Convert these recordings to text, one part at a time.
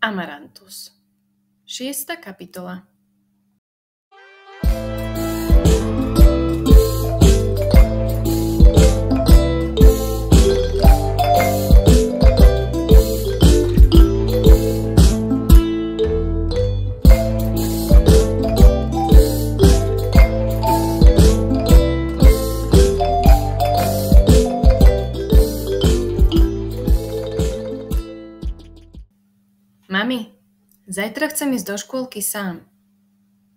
Amarantus. 6. kapitola. Mami, zajtra chcem ísť do škôlky sám,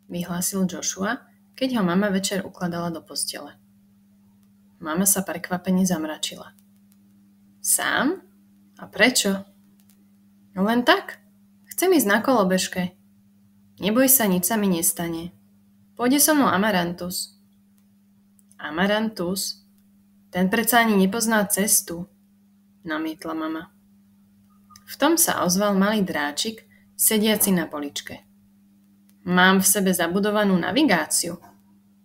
vyhlásil Joshua, keď ho mama večer ukladala do postele. Mama sa prekvapene zamračila. Sám? A prečo? No len tak. Chcem ísť na kolobežke. Neboj sa, nič sa mi nestane. Pôjde so mnou Amarantus. Amarantus? Ten predsa ani nepozná cestu, namietla mama. V tom sa ozval malý dráčik, sediaci na poličke. Mám v sebe zabudovanú navigáciu.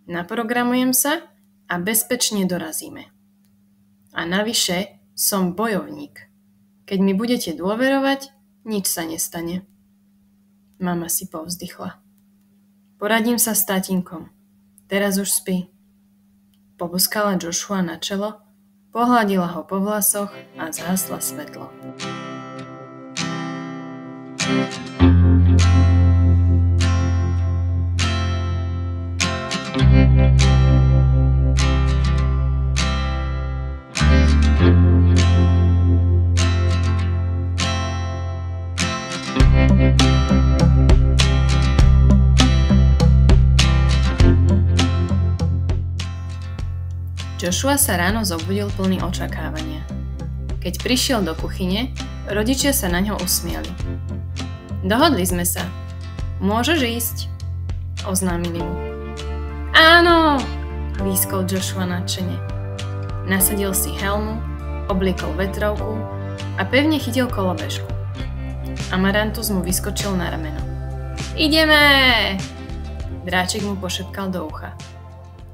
Naprogramujem sa a bezpečne dorazíme. A navyše som bojovník. Keď mi budete dôverovať, nič sa nestane. Mama si povzdychla. Poradím sa s tatínkom. Teraz už spí. Poboskala Joshua na čelo, pohľadila ho po vlasoch a zhasla svetlo. Joshua sa ráno zobudil plný očakávania. Keď prišiel do kuchyne, rodičia sa na ňo usmiali. Dohodli sme sa. Môžeš ísť, oznámili mu. Áno, lískol Joshua nadšene. Nasadil si helmu, obliekol vetrovku a pevne chytil kolobežku. Amarantus mu vyskočil na rameno. Ideme! Dráčik mu pošepkal do ucha.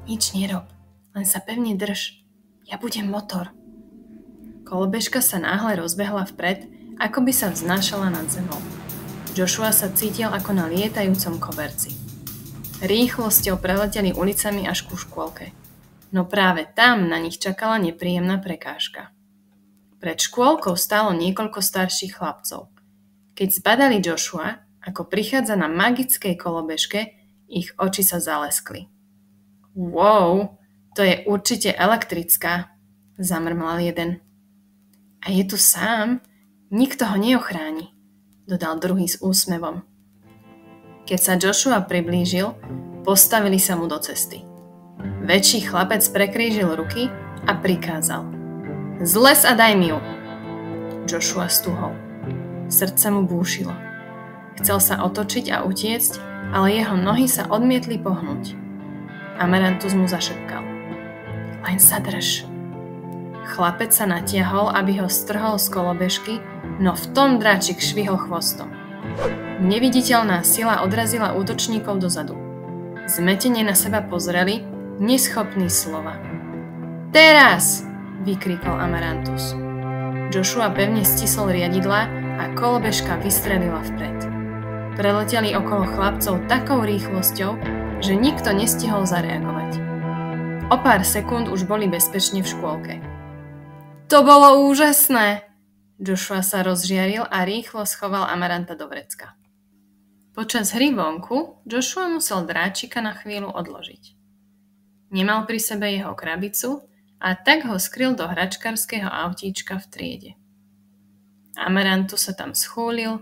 Nič nerob. Len sa pevne drž. Ja budem motor. Kolobežka sa náhle rozbehla vpred, ako by sa vznášala nad zemou. Joshua sa cítil ako na lietajúcom koberci. Rýchlosťou preleteli ulicami až ku škôlke. No práve tam na nich čakala nepríjemná prekážka. Pred škôlkou stálo niekoľko starších chlapcov. Keď zbadali Joshua, ako prichádza na magickej kolobežke, ich oči sa zaleskli. Wow! To je určite elektrická, zamrmlal jeden. A je tu sám? Nikto ho neochráni, dodal druhý s úsmevom. Keď sa Joshua priblížil, postavili sa mu do cesty. Väčší chlapec prekrížil ruky a prikázal. Zles a daj mi ju. Joshua stuhol. Srdce mu búšilo. Chcel sa otočiť a utiecť, ale jeho nohy sa odmietli pohnúť. Amarantus mu zašepkal. Len sa drž. Chlapec sa natiahol, aby ho strhol z kolobežky, no v tom dráčik švihol chvostom. Neviditeľná sila odrazila útočníkov dozadu. Zmetene na seba pozreli, neschopní slova. Teraz! Vykrikol Amarantus. Joshua pevne stisol riadidlá a kolobežka vystrelila vpred. Preleteli okolo chlapcov takou rýchlosťou, že nikto nestihol zareagovať. O pár sekúnd už boli bezpečne v škôlke. To bolo úžasné! Joshua sa rozžiaril a rýchlo schoval Amaranta do vrecka. Počas hry vonku Joshua musel dráčika na chvíľu odložiť. Nemal pri sebe jeho krabicu a tak ho skryl do hračkarského autíčka v triede. Amarantus sa tam schúlil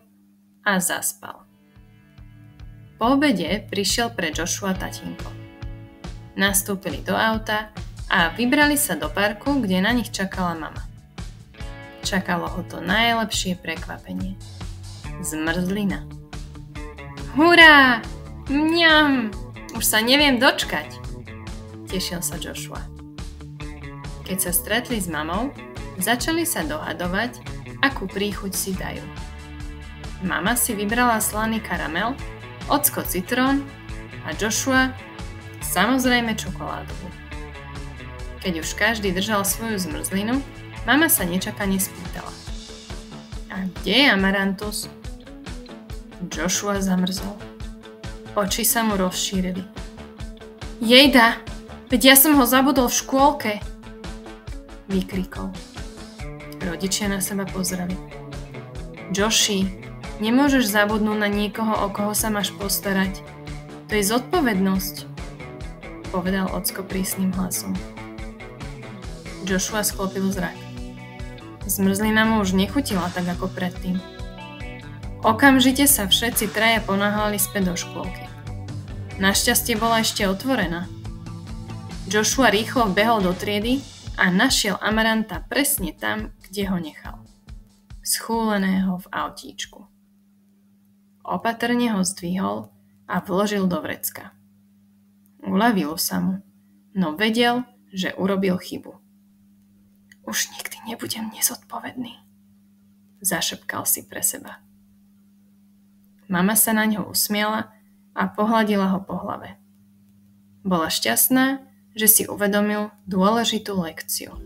a zaspal. Po obede prišiel pre Joshua tatínko. Nastúpili do auta a vybrali sa do parku, kde na nich čakala mama. Čakalo ho to najlepšie prekvapenie. Zmrzlina. Hurá! Mňam! Už sa neviem dočkať! Tešil sa Joshua. Keď sa stretli s mamou, začali sa dohadovať, akú príchuť si dajú. Mama si vybrala slaný karamel, ocko citrón a Joshua samozrejme čokoládovú. Keď už každý držal svoju zmrzlinu, mama sa nečakane spýtala. A kde je Amarantus? Joshua zamrzol. Oči sa mu rozšírili. Jejda, veď ja som ho zabudol v škôlke, vykrikol. Rodičia na seba pozreli. Joshi, nemôžeš zabudnúť na niekoho, o koho sa máš postarať. To je zodpovednosť, povedal ocko prísnym hlasom. Joshua sklopil zrak. Zmrzlina mu už nechutila tak ako predtým. Okamžite sa všetci traja ponáhľali späť do škôlky. Našťastie bola ešte otvorená. Joshua rýchlo behol do triedy a našiel Amaranta presne tam, kde ho nechal. Schúleného v autíčku. Opatrne ho zdvihol a vložil do vrecka. Uľavilo sa mu, no vedel, že urobil chybu. Už nikdy nebudem nezodpovedný, zašepkal si pre seba. Mama sa na ňo usmiala a pohladila ho po hlave. Bola šťastná, že si uvedomil dôležitú lekciu.